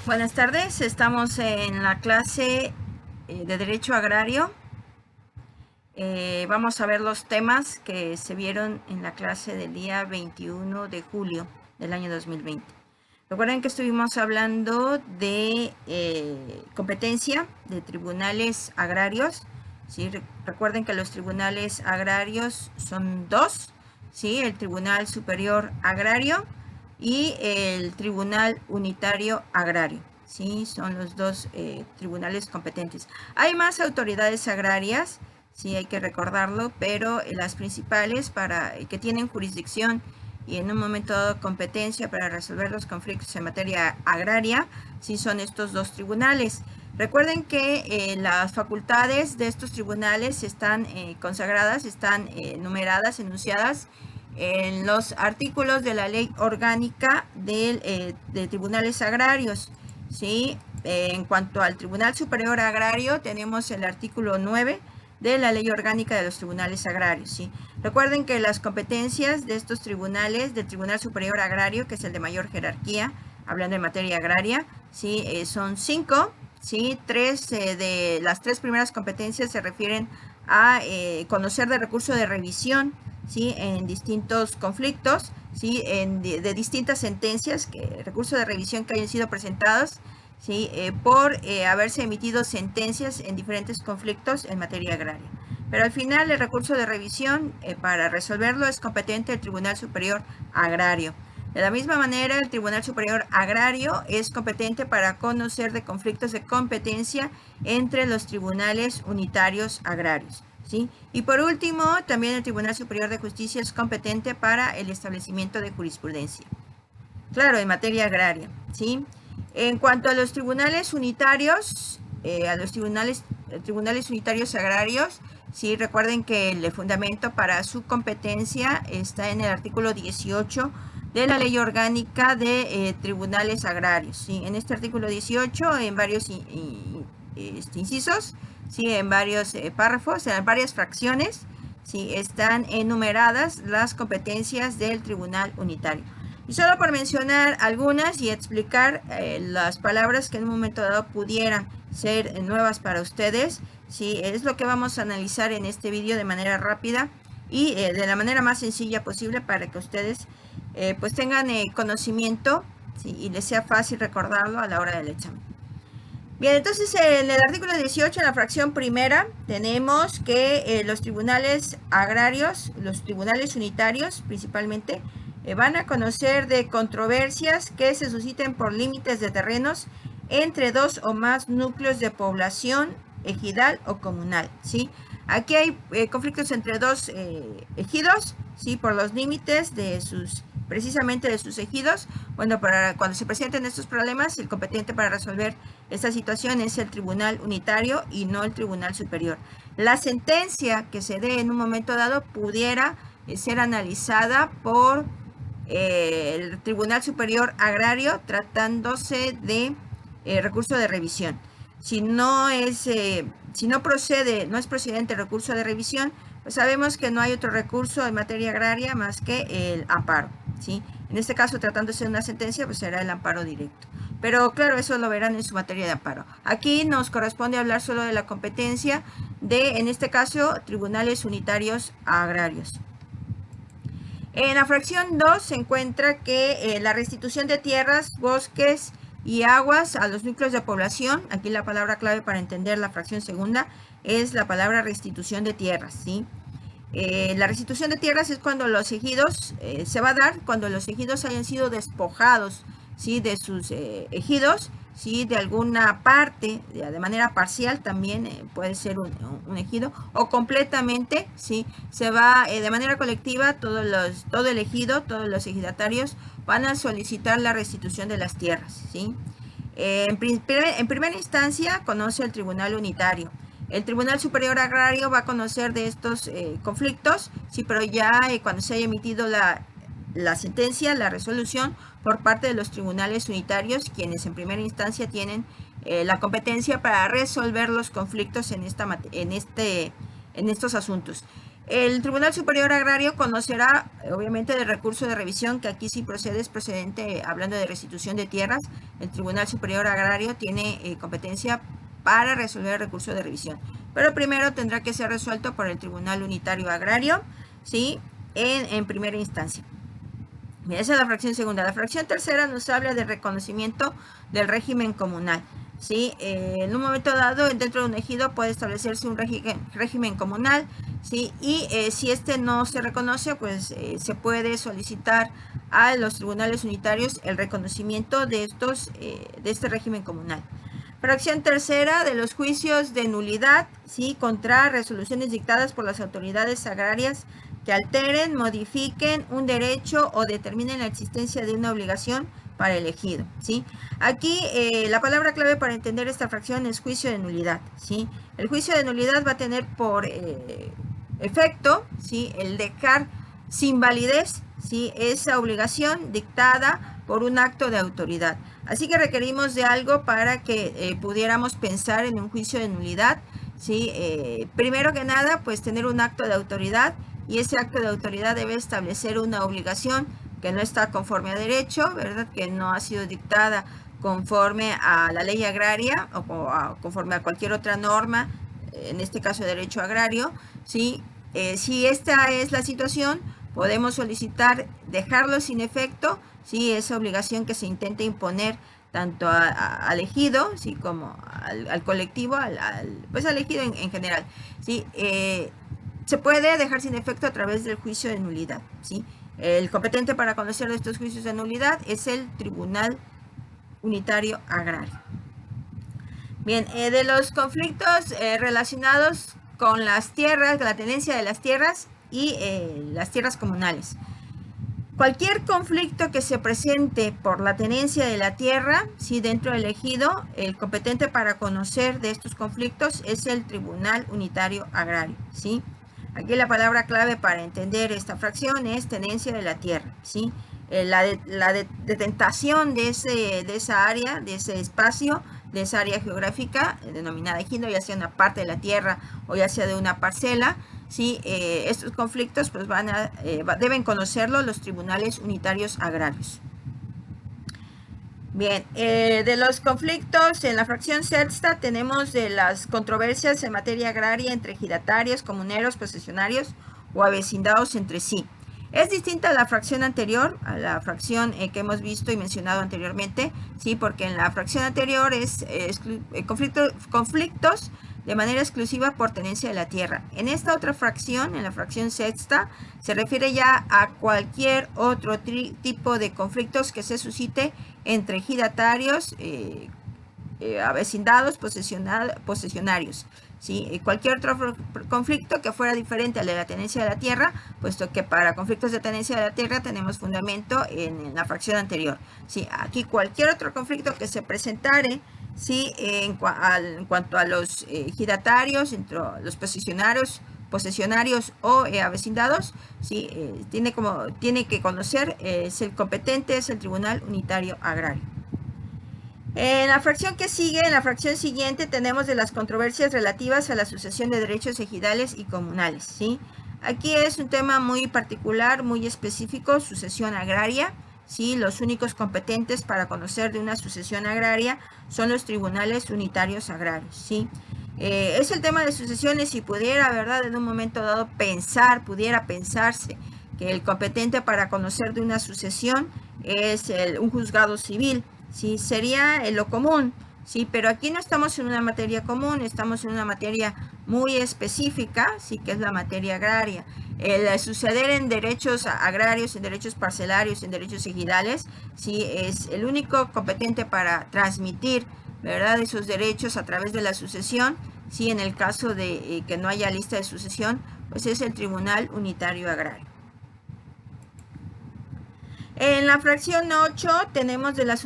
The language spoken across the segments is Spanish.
Buenas tardes, estamos en la clase de Derecho Agrario. Vamos a ver los temas que se vieron en la clase del día 21 de julio del año 2020. Recuerden que estuvimos hablando de competencia de tribunales agrarios. ¿Sí? Recuerden que los tribunales agrarios son dos, ¿sí? El Tribunal Superior Agrario y el Tribunal Unitario Agrario. Sí, son los dos tribunales competentes. Hay más autoridades agrarias, sí, hay que recordarlo, pero las principales que tienen jurisdicción y en un momento dado competencia para resolver los conflictos en materia agraria, sí son estos dos tribunales. Recuerden que las facultades de estos tribunales están consagradas, están numeradas, enunciadas en los artículos de la Ley Orgánica de Tribunales Agrarios. ¿Sí? En cuanto al Tribunal Superior Agrario, tenemos el artículo 9 de la Ley Orgánica de los Tribunales Agrarios. ¿Sí? Recuerden que las competencias de estos tribunales, del Tribunal Superior Agrario, que es el de mayor jerarquía, hablando en materia agraria, ¿sí? Son 5, ¿sí? Las tres primeras competencias se refieren a conocer de recurso de revisión, ¿sí? En distintos conflictos, ¿sí? De distintas sentencias, recursos de revisión que hayan sido presentados, ¿sí? Por haberse emitido sentencias en diferentes conflictos en materia agraria. Pero al final el recurso de revisión para resolverlo es competente el Tribunal Superior Agrario. De la misma manera, el Tribunal Superior Agrario es competente para conocer de conflictos de competencia entre los tribunales unitarios agrarios. ¿Sí? Y por último, también el Tribunal Superior de Justicia es competente para el establecimiento de jurisprudencia. Claro, en materia agraria. ¿Sí? En cuanto a los tribunales unitarios, tribunales unitarios agrarios, ¿sí? Recuerden que el fundamento para su competencia está en el artículo 18 de la Ley Orgánica de Tribunales Agrarios. ¿Sí? En este artículo 18, en varios incisos, ¿sí? En varios párrafos, en varias fracciones, ¿sí? Están enumeradas las competencias del Tribunal Unitario. Y solo por mencionar algunas y explicar las palabras que en un momento dado pudieran ser nuevas para ustedes, ¿sí? Es lo que vamos a analizar en este vídeo de manera rápida y de la manera más sencilla posible para que ustedes pues tengan conocimiento, ¿sí? Y les sea fácil recordarlo a la hora del examen. Bien, entonces en el artículo 18, en la fracción primera, tenemos que los tribunales agrarios, los tribunales unitarios principalmente, van a conocer de controversias que se susciten por límites de terrenos entre dos o más núcleos de población ejidal o comunal, ¿sí? Aquí hay conflictos entre dos ejidos, ¿sí? Por los límites precisamente de sus ejidos. Bueno, cuando se presenten estos problemas, el competente para resolver esta situación es el Tribunal Unitario y no el Tribunal Superior. La sentencia que se dé en un momento dado pudiera ser analizada por el Tribunal Superior Agrario tratándose de recurso de revisión. Si no es procedente el recurso de revisión, pues sabemos que no hay otro recurso en materia agraria más que el amparo, ¿sí? En este caso, tratándose de una sentencia, pues será el amparo directo. Pero claro, eso lo verán en su materia de amparo. Aquí nos corresponde hablar solo de la competencia en este caso, tribunales unitarios agrarios. En la fracción 2 se encuentra que la restitución de tierras, bosques y aguas a los núcleos de población, aquí la palabra clave para entender la fracción segunda es la palabra restitución de tierras, ¿sí? La restitución de tierras es cuando los ejidos, se va a dar cuando los ejidos hayan sido despojados, ¿sí? De sus ejidos, ¿sí? De alguna parte, de manera parcial también puede ser un ejido, o completamente, ¿sí? Se va de manera colectiva, todo el ejido, todos los ejidatarios van a solicitar la restitución de las tierras, ¿sí? En primera instancia conoce el Tribunal Unitario. El Tribunal Superior Agrario va a conocer de estos conflictos, sí, pero ya cuando se haya emitido la sentencia, la resolución por parte de los tribunales unitarios, quienes en primera instancia tienen la competencia para resolver los conflictos en estos asuntos. El Tribunal Superior Agrario conocerá, obviamente, del recurso de revisión, que aquí sí es procedente, hablando de restitución de tierras. El Tribunal Superior Agrario tiene competencia para resolver el recurso de revisión. Pero primero tendrá que ser resuelto por el Tribunal Unitario Agrario, ¿sí? En primera instancia. Esa es la fracción segunda. La fracción tercera nos habla del reconocimiento del régimen comunal. ¿Sí? En un momento dado, dentro de un ejido puede establecerse un régimen comunal, ¿sí? Y si este no se reconoce, pues se puede solicitar a los tribunales unitarios el reconocimiento de este régimen comunal. Fracción tercera, de los juicios de nulidad, ¿sí? Contra resoluciones dictadas por las autoridades agrarias que alteren, modifiquen un derecho o determinen la existencia de una obligación para el ejido, ¿sí? Aquí la palabra clave para entender esta fracción es juicio de nulidad, ¿sí? El juicio de nulidad va a tener por efecto, ¿sí? El dejar sin validez, ¿sí? Esa obligación dictada por un acto de autoridad. Así que requerimos de algo para que pudiéramos pensar en un juicio de nulidad, ¿sí? Primero que nada, pues tener un acto de autoridad, y ese acto de autoridad debe establecer una obligación que no está conforme a derecho, ¿verdad? Que no ha sido dictada conforme a la ley agraria o conforme a cualquier otra norma, en este caso derecho agrario, ¿sí? Si esta es la situación, podemos solicitar dejarlo sin efecto, ¿sí? Esa obligación que se intenta imponer tanto al ejido, ¿sí? Como al colectivo, pues al ejido en general, ¿sí? Se puede dejar sin efecto a través del juicio de nulidad, ¿sí? El competente para conocer de estos juicios de nulidad es el Tribunal Unitario Agrario. Bien, de los conflictos relacionados con las tierras, la tenencia de las tierras y las tierras comunales. Cualquier conflicto que se presente por la tenencia de la tierra, ¿sí? Dentro del ejido, el competente para conocer de estos conflictos es el Tribunal Unitario Agrario, ¿sí? Aquí la palabra clave para entender esta fracción es tenencia de la tierra, ¿sí? La detentación de esa área, de ese espacio, de esa área geográfica denominada ejido, ya sea una parte de la tierra o ya sea de una parcela, ¿sí? Estos conflictos pues deben conocerlo los tribunales unitarios agrarios. Bien, de los conflictos en la fracción sexta tenemos de las controversias en materia agraria entre ejidatarios, comuneros, posesionarios o avecindados entre sí. Es distinta a la fracción anterior, a la fracción que hemos visto y mencionado anteriormente, ¿sí? Porque en la fracción anterior es conflictos de manera exclusiva por tenencia de la tierra. En esta otra fracción, en la fracción sexta, se refiere ya a cualquier otro tipo de conflictos que se suscite entre ejidatarios, avecindados, posesionarios, ¿sí? Cualquier otro conflicto que fuera diferente al de la tenencia de la tierra, puesto que para conflictos de tenencia de la tierra tenemos fundamento en la fracción anterior, ¿sí? Aquí cualquier otro conflicto que se presentare, ¿sí? En cuanto a los ejidatarios, entre los posesionarios o avecindados, ¿sí? Tiene que conocer, es el competente, es el Tribunal Unitario Agrario. En la fracción que sigue, en la fracción siguiente, tenemos de las controversias relativas a la sucesión de derechos ejidales y comunales, ¿sí? Aquí es un tema muy particular, muy específico, sucesión agraria, ¿sí? Los únicos competentes para conocer de una sucesión agraria son los tribunales unitarios agrarios, ¿sí? Es el tema de sucesiones. Si pudiera, ¿verdad?, en un momento dado pudiera pensarse que el competente para conocer de una sucesión es un juzgado civil, ¿sí? Sería lo común, ¿sí? Pero aquí no estamos en una materia común, estamos en una materia muy específica, ¿sí? Que es la materia agraria. El suceder en derechos agrarios, en derechos parcelarios, en derechos ejidales, ¿sí? Es el único competente para transmitir, ¿verdad?, esos derechos a través de la sucesión, ¿sí? En el caso de que no haya lista de sucesión, pues es el Tribunal Unitario Agrario. En la fracción 8 tenemos de las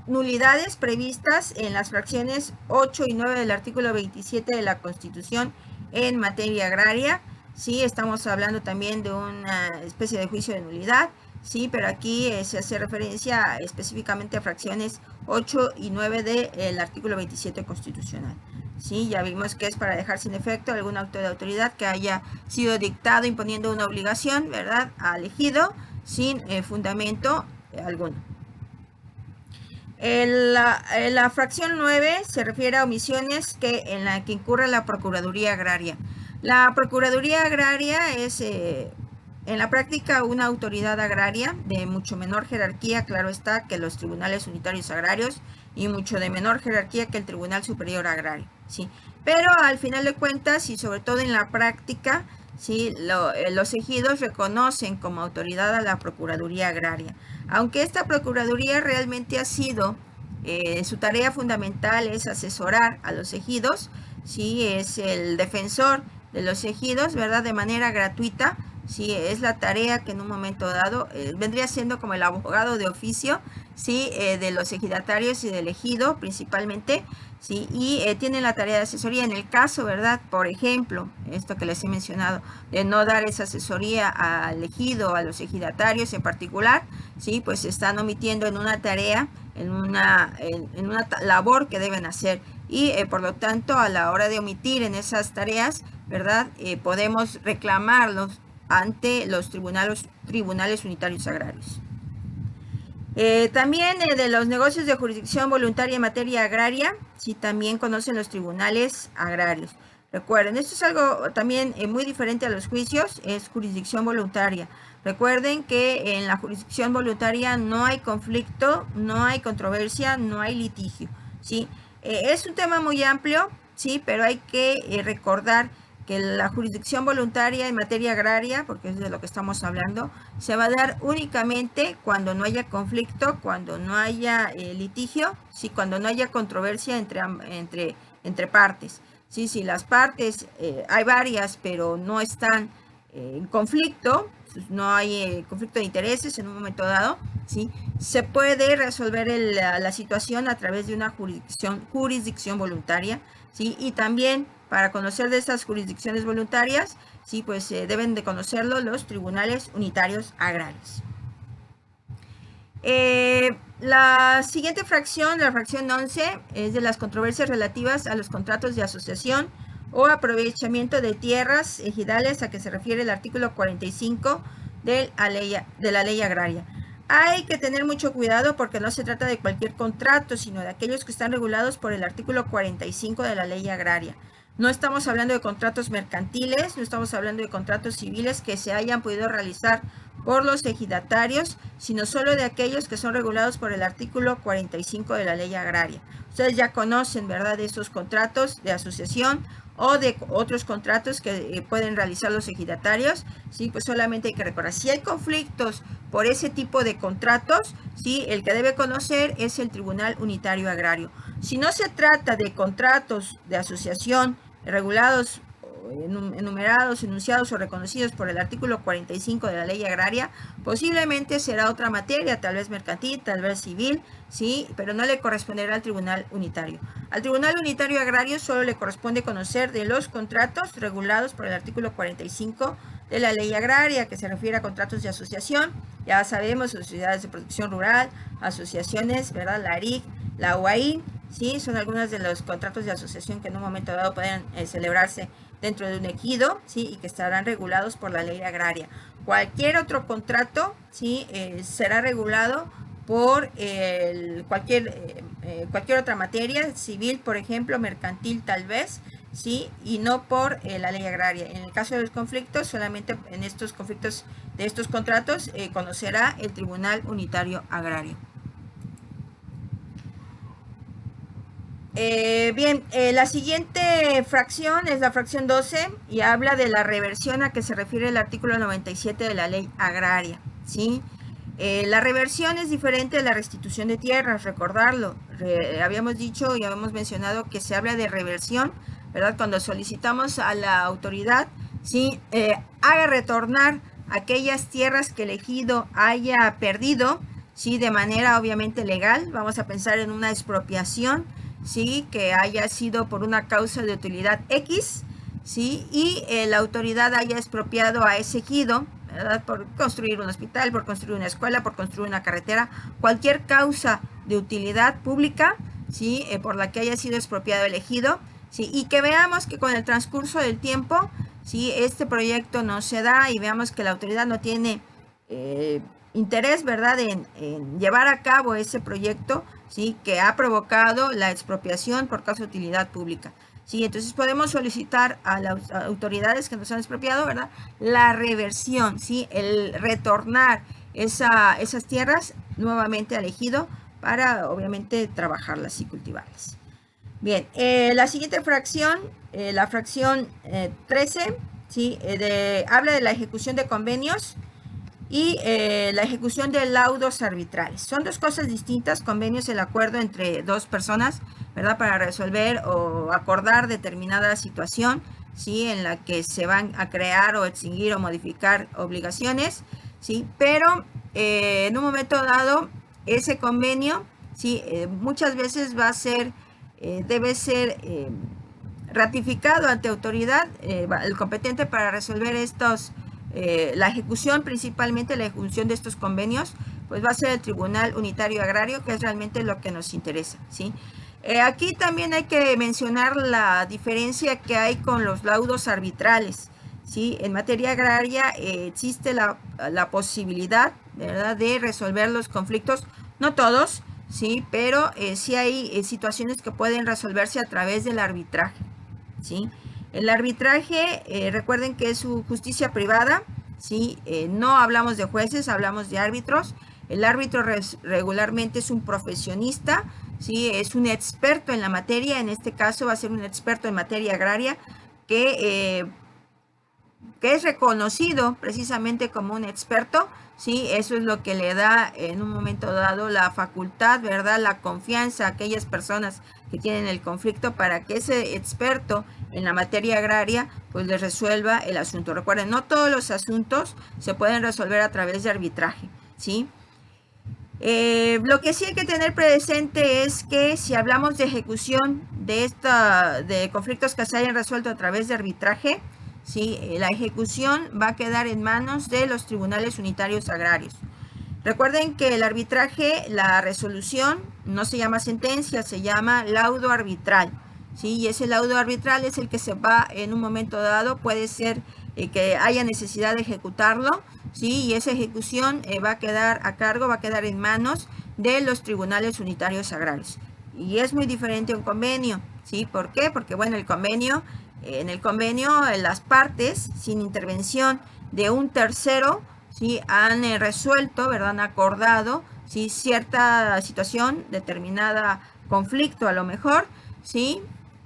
nulidades previstas en las fracciones 8 y 9 del artículo 27 de la Constitución en materia agraria, ¿sí? Estamos hablando también de una especie de juicio de nulidad, ¿sí? Pero aquí se hace referencia específicamente a fracciones 8 y 9 del artículo 27 constitucional. ¿sí? Ya vimos que es para dejar sin efecto algún acto de autoridad que haya sido dictado imponiendo una obligación, ¿verdad?, al ejido sin fundamento alguno. La fracción 9 se refiere a omisiones en la que incurre la Procuraduría Agraria. La Procuraduría Agraria es en la práctica una autoridad agraria de mucho menor jerarquía, claro está, que los tribunales unitarios agrarios y mucho de menor jerarquía que el Tribunal Superior Agrario, ¿sí? Pero al final de cuentas y sobre todo en la práctica, ¿sí?, los ejidos reconocen como autoridad a la Procuraduría Agraria. Aunque esta Procuraduría realmente ha sido, su tarea fundamental es asesorar a los ejidos, ¿sí?, es el defensor de los ejidos, ¿verdad?, de manera gratuita, ¿sí?, es la tarea que en un momento dado vendría siendo como el abogado de oficio, ¿sí?, de los ejidatarios y del ejido principalmente, ¿sí?, y tienen la tarea de asesoría en el caso, ¿verdad?, por ejemplo, esto que les he mencionado, de no dar esa asesoría al ejido, a los ejidatarios en particular, ¿sí?, pues se están omitiendo en una tarea, en una labor que deben hacer, y por lo tanto a la hora de omitir en esas tareas, ¿verdad?, podemos reclamarlos ante los tribunales unitarios agrarios. También de los negocios de jurisdicción voluntaria en materia agraria, sí, también conocen los tribunales agrarios. Recuerden, esto es algo también muy diferente a los juicios, es jurisdicción voluntaria. Recuerden que en la jurisdicción voluntaria no hay conflicto, no hay controversia, no hay litigio, ¿sí? Es un tema muy amplio, sí, pero hay que recordar que la jurisdicción voluntaria en materia agraria, porque es de lo que estamos hablando, se va a dar únicamente cuando no haya conflicto, cuando no haya litigio, ¿sí?, cuando no haya controversia entre partes. ¿Sí? Si las partes, hay varias, pero no están en conflicto, no hay conflicto de intereses en un momento dado, ¿sí?, se puede resolver la situación a través de una jurisdicción voluntaria, ¿sí? Y también para conocer de esas jurisdicciones voluntarias, sí, pues deben de conocerlo los tribunales unitarios agrarios. La siguiente fracción, la fracción 11, es de las controversias relativas a los contratos de asociación o aprovechamiento de tierras ejidales, a que se refiere el artículo 45 de la ley agraria. Hay que tener mucho cuidado porque no se trata de cualquier contrato, sino de aquellos que están regulados por el artículo 45 de la ley agraria. No estamos hablando de contratos mercantiles, no estamos hablando de contratos civiles que se hayan podido realizar por los ejidatarios, sino solo de aquellos que son regulados por el artículo 45 de la ley agraria. Ustedes ya conocen, ¿verdad?, de esos contratos de asociación o de otros contratos que pueden realizar los ejidatarios, ¿sí? Pues solamente hay que recordar, si hay conflictos por ese tipo de contratos, ¿sí?, el que debe conocer es el Tribunal Unitario Agrario. Si no se trata de contratos de asociación regulados, enumerados, enunciados o reconocidos por el artículo 45 de la ley agraria, posiblemente será otra materia, tal vez mercantil, tal vez civil, ¿sí?, pero no le corresponderá al Tribunal Unitario. Al Tribunal Unitario Agrario solo le corresponde conocer de los contratos regulados por el artículo 45 de la ley agraria, que se refiere a contratos de asociación. Ya sabemos, sociedades de producción rural, asociaciones, ¿verdad?, la ARIC, la UAI, ¿sí?, son algunos de los contratos de asociación que en un momento dado pueden celebrarse dentro de un ejido, ¿sí?, y que estarán regulados por la ley agraria. Cualquier otro contrato, ¿sí?, será regulado por cualquier otra materia, civil, por ejemplo, mercantil tal vez, ¿sí?, y no por la ley agraria. En el caso de los conflictos, solamente en estos conflictos de estos contratos conocerá el Tribunal Unitario Agrario. Bien, la siguiente fracción es la fracción 12 y habla de la reversión a que se refiere el artículo 97 de la ley agraria, ¿sí? La reversión es diferente de la restitución de tierras, recordarlo. Habíamos dicho y habíamos mencionado que se habla de reversión, ¿verdad?, cuando solicitamos a la autoridad, ¿sí?, haga retornar aquellas tierras que el ejido haya perdido, ¿sí?, de manera obviamente legal. Vamos a pensar en una expropiación, ¿sí?, que haya sido por una causa de utilidad X, ¿sí?, y la autoridad haya expropiado a ese ejido, ¿verdad?, por construir un hospital, por construir una escuela, por construir una carretera, cualquier causa de utilidad pública, ¿sí?, por la que haya sido expropiado el ejido, ¿sí? Y que veamos que con el transcurso del tiempo, ¿sí? Este proyecto no se da y veamos que la autoridad no tiene interés, ¿verdad?, en llevar a cabo ese proyecto, ¿sí?, que ha provocado la expropiación por causa de utilidad pública. Sí, entonces podemos solicitar a las autoridades que nos han expropiado, ¿verdad?, la reversión, ¿sí?, el retornar esas tierras nuevamente al ejido para, obviamente, trabajarlas y cultivarlas. Bien, la siguiente fracción, la fracción 13, ¿sí?, habla de la ejecución de convenios y la ejecución de laudos arbitrales. Son dos cosas distintas. Convenio es el acuerdo entre dos personas, ¿verdad?, para resolver o acordar determinada situación, ¿sí?, en la que se van a crear o extinguir o modificar obligaciones, ¿sí? Pero en un momento dado, ese convenio, ¿sí?, muchas veces va a ser, debe ser ratificado ante autoridad, el competente para resolver estos la ejecución, principalmente la ejecución de estos convenios, pues va a ser el Tribunal Unitario Agrario, que es realmente lo que nos interesa, ¿sí? Aquí también hay que mencionar la diferencia que hay con los laudos arbitrales, ¿sí? En materia agraria existe la posibilidad, ¿verdad?, de resolver los conflictos, no todos, ¿sí?, pero sí hay situaciones que pueden resolverse a través del arbitraje, ¿sí? El arbitraje, recuerden que es su justicia privada, ¿sí? No hablamos de jueces, hablamos de árbitros. El árbitro regularmente es un profesionista, ¿sí?, es un experto en la materia. En este caso va a ser un experto en materia agraria que es reconocido precisamente como un experto, ¿sí? Eso es lo que le da en un momento dado la facultad, ¿verdad?, la confianza a aquellas personas que tienen el conflicto para que ese experto en la materia agraria pues les resuelva el asunto. Recuerden, no todos los asuntos se pueden resolver a través de arbitraje, ¿sí? Lo que sí hay que tener presente es que si hablamos de ejecución de conflictos que se hayan resuelto a través de arbitraje, ¿sí?, la ejecución va a quedar en manos de los tribunales unitarios agrarios. Recuerden que el arbitraje, la resolución, no se llama sentencia, se llama laudo arbitral, ¿sí? Y ese laudo arbitral es el que se va en un momento dado, puede ser que haya necesidad de ejecutarlo, ¿sí? Y esa ejecución va a quedar a cargo, va a quedar en manos de los tribunales unitarios agrarios. Y es muy diferente a un convenio, ¿sí? ¿Por qué? Porque, bueno, en el convenio las partes, sin intervención de un tercero, ¿sí?, han resuelto, ¿verdad?, han acordado, ¿sí?, cierta situación, determinada conflicto a lo mejor, ¿sí?,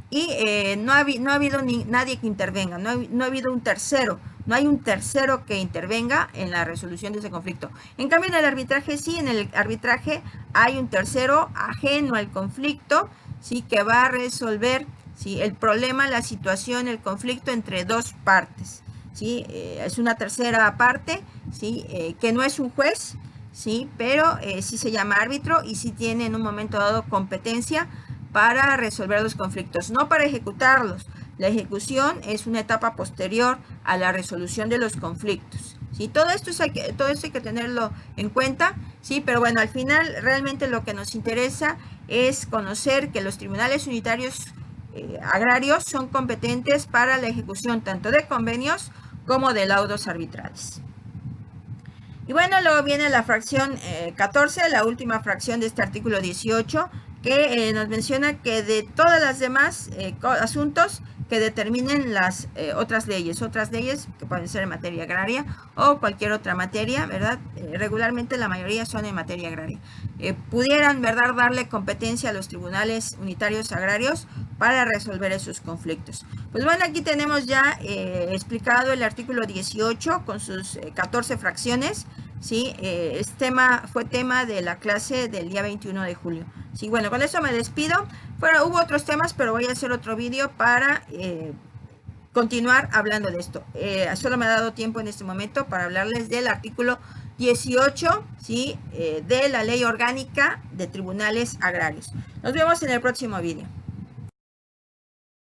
y no ha habido nadie que intervenga, no ha habido un tercero, no hay un tercero que intervenga en la resolución de ese conflicto. En cambio, en el arbitraje sí, en el arbitraje hay un tercero ajeno al conflicto, ¿sí?, que va a resolver, ¿sí?, el problema, la situación, el conflicto entre dos partes, ¿sí? Es una tercera parte, ¿sí?, que no es un juez, ¿sí?, pero sí se llama árbitro y sí tiene en un momento dado competencia para resolver los conflictos, no para ejecutarlos. La ejecución es una etapa posterior a la resolución de los conflictos, ¿sí? Todo esto hay que tenerlo en cuenta, ¿sí? Pero bueno, al final realmente lo que nos interesa es conocer que los tribunales unitarios agrarios son competentes para la ejecución tanto de convenios como de laudos arbitrales. Y bueno, luego viene la fracción 14, la última fracción de este artículo 18, que nos menciona que de todas las demás asuntos que determinen las otras leyes que pueden ser en materia agraria o cualquier otra materia, ¿verdad? Regularmente la mayoría son en materia agraria. Pudieran, ¿verdad?, darle competencia a los tribunales unitarios agrarios para resolver esos conflictos. Pues bueno, aquí tenemos ya explicado el artículo 18 con sus 14 fracciones, ¿sí? Fue tema de la clase del día 21 de julio. Sí, bueno, con eso me despido. Bueno, hubo otros temas, pero voy a hacer otro vídeo para continuar hablando de esto. Solo me ha dado tiempo en este momento para hablarles del artículo 18, ¿sí?, de la Ley Orgánica de Tribunales Agrarios. Nos vemos en el próximo vídeo.